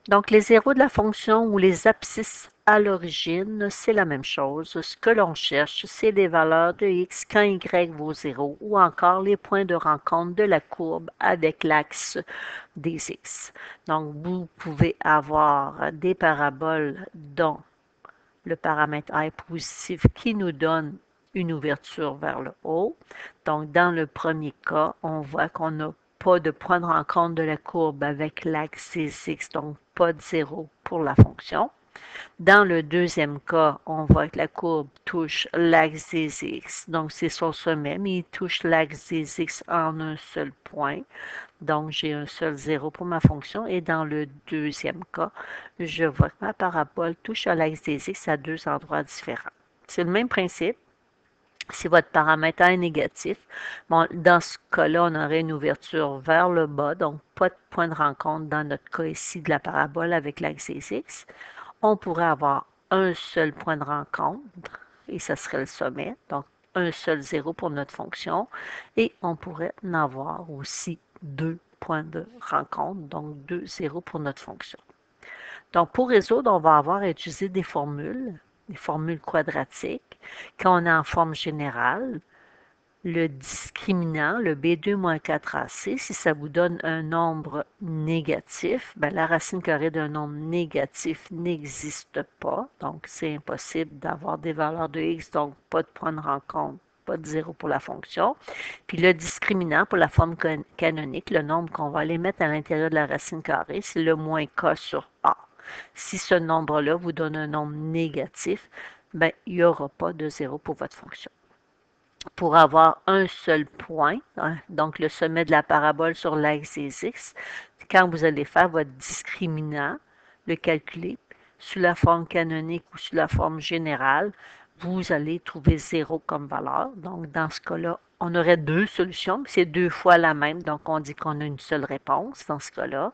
Donc, les zéros de la fonction ou les abscisses à l'origine, c'est la même chose. Ce que l'on cherche, c'est les valeurs de x quand y vaut 0 ou encore les points de rencontre de la courbe avec l'axe des x. Donc, vous pouvez avoir des paraboles dont le paramètre a est positif qui nous donne une ouverture vers le haut. Donc, dans le premier cas, on voit qu'on n'a pas de point de rencontre de la courbe avec l'axe des x, donc pas de 0 pour la fonction. Dans le deuxième cas, on voit que la courbe touche l'axe des x, donc c'est son sommet, mais il touche l'axe des x en un seul point. Donc, j'ai un seul 0 pour ma fonction. Et dans le deuxième cas, je vois que ma parabole touche à l'axe des x à deux endroits différents. C'est le même principe. Si votre paramètre A est négatif, bon, dans ce cas-là, on aurait une ouverture vers le bas, donc pas de point de rencontre dans notre cas ici de la parabole avec l'axe des x. On pourrait avoir un seul point de rencontre, et ça serait le sommet, donc un seul 0 pour notre fonction, et on pourrait en avoir aussi deux points de rencontre, donc deux 0 pour notre fonction. Donc, pour résoudre, on va avoir à utiliser des formules quadratiques. Quand on est en forme générale, le discriminant, le B2-4AC, si ça vous donne un nombre négatif, ben la racine carrée d'un nombre négatif n'existe pas. Donc, c'est impossible d'avoir des valeurs de x, donc pas de point de rencontre, pas de 0 pour la fonction. Puis le discriminant pour la forme canonique, le nombre qu'on va aller mettre à l'intérieur de la racine carrée, c'est le moins k sur a. Si ce nombre-là vous donne un nombre négatif, ben, il n'y aura pas de 0 pour votre fonction. Pour avoir un seul point, hein, donc le sommet de la parabole sur l'axe des x, quand vous allez faire votre discriminant, le calculer sous la forme canonique ou sous la forme générale, vous allez trouver 0 comme valeur. Donc, dans ce cas-là, on aurait deux solutions, c'est deux fois la même, donc on dit qu'on a une seule réponse dans ce cas-là.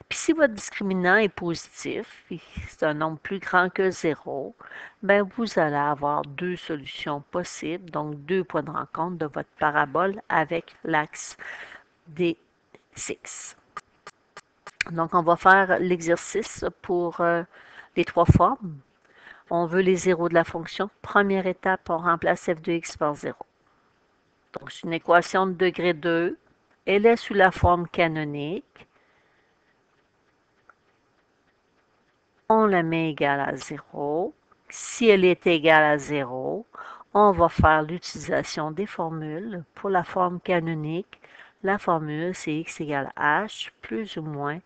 Puis si votre discriminant est positif, c'est un nombre plus grand que 0, ben vous allez avoir deux solutions possibles, donc deux points de rencontre de votre parabole avec l'axe des x. Donc, on va faire l'exercice pour les trois formes. On veut les zéros de la fonction. Première étape, on remplace f de x par 0. Donc, c'est une équation de degré 2. Elle est sous la forme canonique. On la met égale à 0. Si elle est égale à 0, on va faire l'utilisation des formules. Pour la forme canonique, la formule, c'est x égale h plus ou moins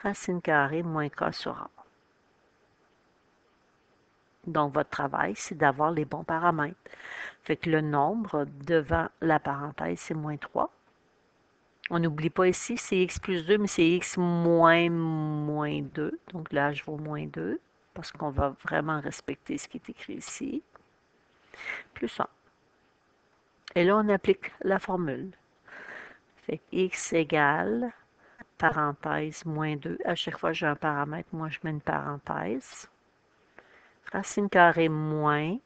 racine carrée moins k sur a. Donc, votre travail, c'est d'avoir les bons paramètres. Fait que le nombre devant la parenthèse, c'est moins 3. On n'oublie pas ici, c'est x plus 2, mais c'est x moins 2. Donc là, je vaut moins 2, parce qu'on va vraiment respecter ce qui est écrit ici. Plus 1. Et là, on applique la formule. Fait que x égale, parenthèse, moins 2. À chaque fois que j'ai un paramètre, moi, je mets une parenthèse. Racine carrée moins,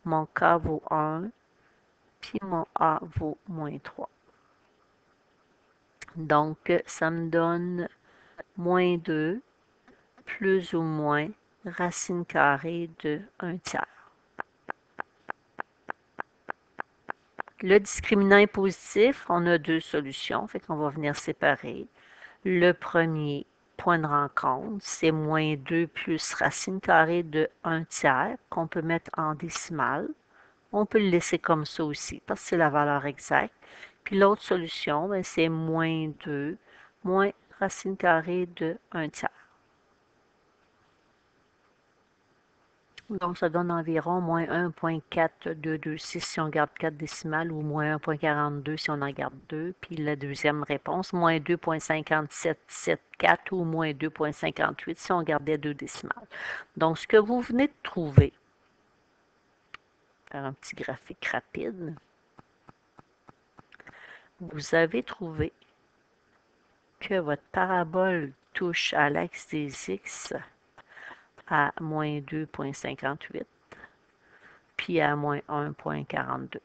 mon k vaut 1, puis mon a vaut moins 3. Donc, ça me donne moins 2 plus ou moins racine carrée de 1 tiers. Le discriminant est positif, on a deux solutions, fait qu'on va venir séparer. Le premier point de rencontre, c'est moins 2 plus racine carrée de 1 tiers, qu'on peut mettre en décimale. On peut le laisser comme ça aussi, parce que c'est la valeur exacte. Puis l'autre solution, c'est moins 2 moins racine carrée de 1 tiers. Donc, ça donne environ moins 1,4226 si on garde 4 décimales ou moins 1,42 si on en garde 2. Puis la deuxième réponse, moins 2,5774 ou moins 2,58 si on gardait 2 décimales. Donc, ce que vous venez de trouver, faire un petit graphique rapide, vous avez trouvé que votre parabole touche à l'axe des x à moins 2,58 puis à moins 1,42.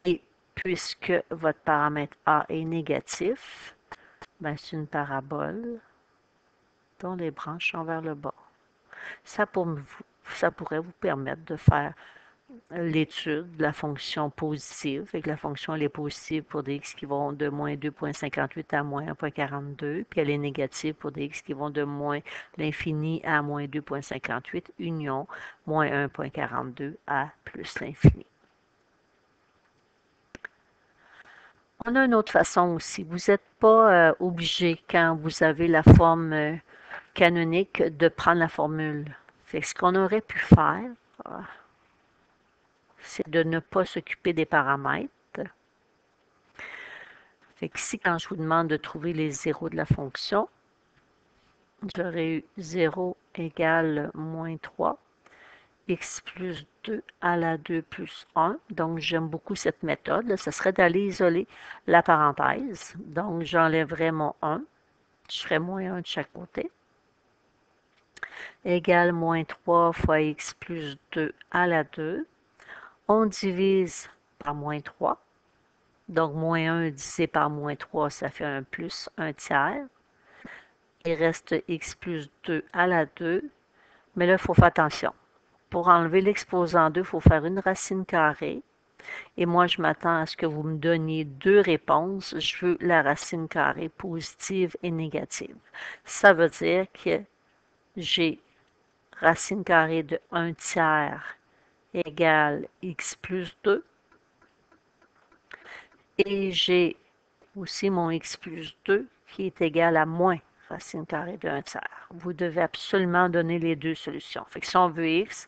Et puisque votre paramètre A est négatif, ben c'est une parabole dont les branches sont vers le bas. Ça pourrait vous permettre de faire l'étude de la fonction positive. Fait que la fonction elle est positive pour des x qui vont de moins 2,58 à moins 1,42, puis elle est négative pour des x qui vont de moins l'infini à moins 2,58, union moins 1,42 à plus l'infini. On a une autre façon aussi. Vous n'êtes pas obligé, quand vous avez la forme canonique, de prendre la formule. Fait que ce qu'on aurait pu faire, c'est de ne pas s'occuper des paramètres. Fait qu'ici, quand je vous demande de trouver les zéros de la fonction, j'aurais eu 0 égale moins 3, x plus 2 à la 2 plus 1. Donc, j'aime beaucoup cette méthode. Ce serait d'aller isoler la parenthèse. Donc, j'enlèverais mon 1. Je ferais moins 1 de chaque côté. Égale moins 3 fois x plus 2 à la 2. On divise par moins 3. Donc, moins 1 divisé par moins 3, ça fait un plus 1 tiers. Il reste x plus 2 à la 2. Mais là, il faut faire attention. Pour enlever l'exposant 2, il faut faire une racine carrée. Et moi, je m'attends à ce que vous me donniez deux réponses. Je veux la racine carrée positive et négative. Ça veut dire que j'ai racine carrée de 1 tiers égale x plus 2. Et j'ai aussi mon x plus 2 qui est égal à moins racine carrée de 1 tiers. Vous devez absolument donner les deux solutions. Fait que si on veut x,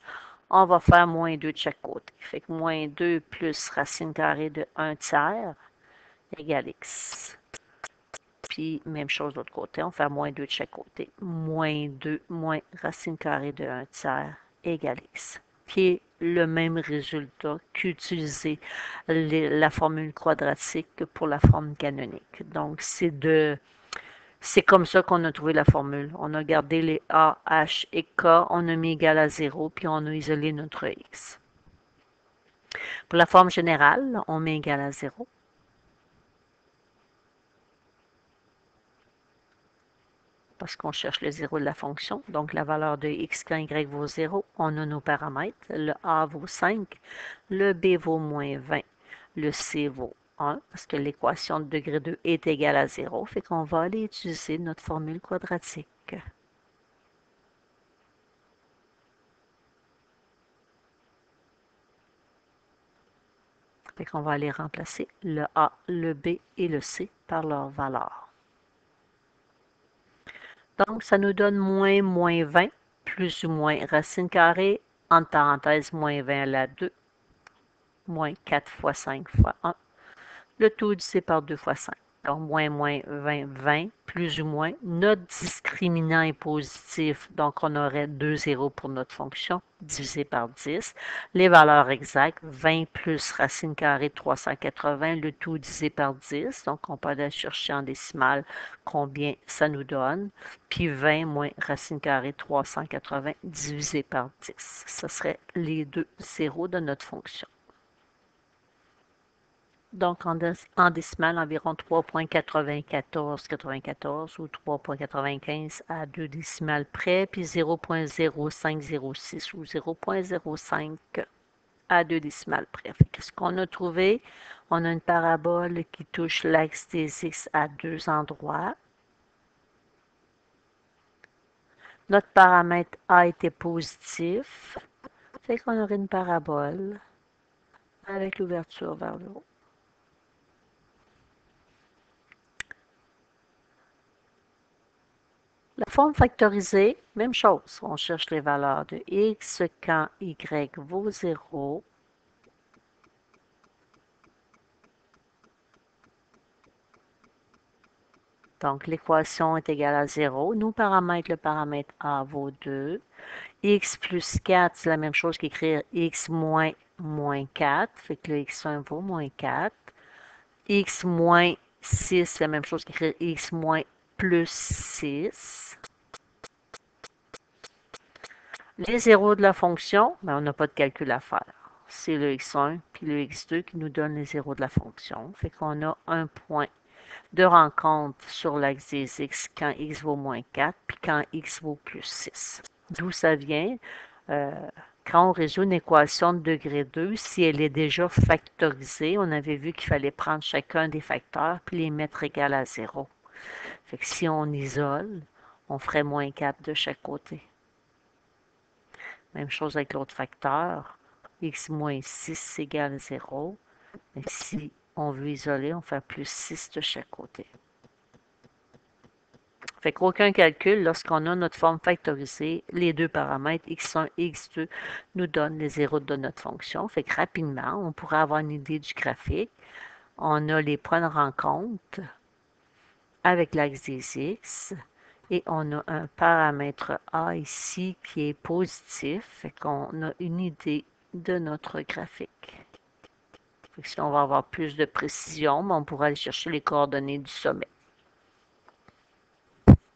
on va faire moins 2 de chaque côté. Fait que moins 2 plus racine carrée de 1 tiers égale x. Puis, même chose de l'autre côté, on fait moins 2 de chaque côté. Moins 2 moins racine carrée de 1 tiers égale x. Qui est le même résultat qu'utiliser la formule quadratique pour la forme canonique. Donc, c'est comme ça qu'on a trouvé la formule. On a gardé les A, H et K, on a mis égal à 0, puis on a isolé notre X. Pour la forme générale, on met égal à 0. Parce qu'on cherche le 0 de la fonction. Donc, la valeur de x quand y vaut 0, on a nos paramètres. Le a vaut 5, le b vaut moins 20, le c vaut 1, parce que l'équation de degré 2 est égale à 0. Fait qu'on va aller utiliser notre formule quadratique. Fait qu'on va aller remplacer le a, le b et le c par leur valeur. Donc, ça nous donne moins 20, plus ou moins racine carrée, entre parenthèses, moins 20 à la 2, moins 4 fois 5 fois 1. Le tout divisé par 2 fois 5. Donc, moins 20, 20, plus ou moins. Notre discriminant est positif, donc on aurait 2 zéros pour notre fonction, divisé par 10. Les valeurs exactes, 20 plus racine carrée de 380, le tout divisé par 10. Donc, on peut aller chercher en décimale combien ça nous donne. Puis 20 moins racine carrée de 380 divisé par 10. Ce serait les deux zéros de notre fonction. Donc, en décimale, environ 3,94 ou 3,95 à 2 décimales près, puis 0,0506 ou 0,05 à 2 décimales près. Qu'est-ce qu'on a trouvé? On a une parabole qui touche l'axe des x à deux endroits. Notre paramètre a était positif. Fait qu'on aurait une parabole avec l'ouverture vers le haut. La forme factorisée, même chose. On cherche les valeurs de x quand y vaut 0. Donc, l'équation est égale à 0. Nous, paramètre, le paramètre a vaut 2. X plus 4, c'est la même chose qu'écrire x moins 4. Fait que le x1 vaut moins 4. X moins 6, c'est la même chose qu'écrire x moins plus 6. Les zéros de la fonction, ben, on n'a pas de calcul à faire. C'est le x1 puis le x2 qui nous donne les zéros de la fonction. Fait qu'on a un point de rencontres sur l'axe des x quand x vaut moins 4, puis quand x vaut plus 6. D'où ça vient? Euh, Quand on résout une équation de degré 2, si elle est déjà factorisée, on avait vu qu'il fallait prendre chacun des facteurs puis les mettre égal à 0. Fait que si on isole, on ferait moins 4 de chaque côté. Même chose avec l'autre facteur. X moins 6 égale 0. Mais si on veut isoler, on fait plus 6 de chaque côté. Fait qu'aucun calcul, lorsqu'on a notre forme factorisée, les deux paramètres x1 et x2 nous donnent les zéros de notre fonction. Fait que rapidement, on pourrait avoir une idée du graphique. On a les points de rencontre avec l'axe des x et on a un paramètre A ici qui est positif. Fait qu'on a une idée de notre graphique. Fait que si on va avoir plus de précision, on pourra aller chercher les coordonnées du sommet.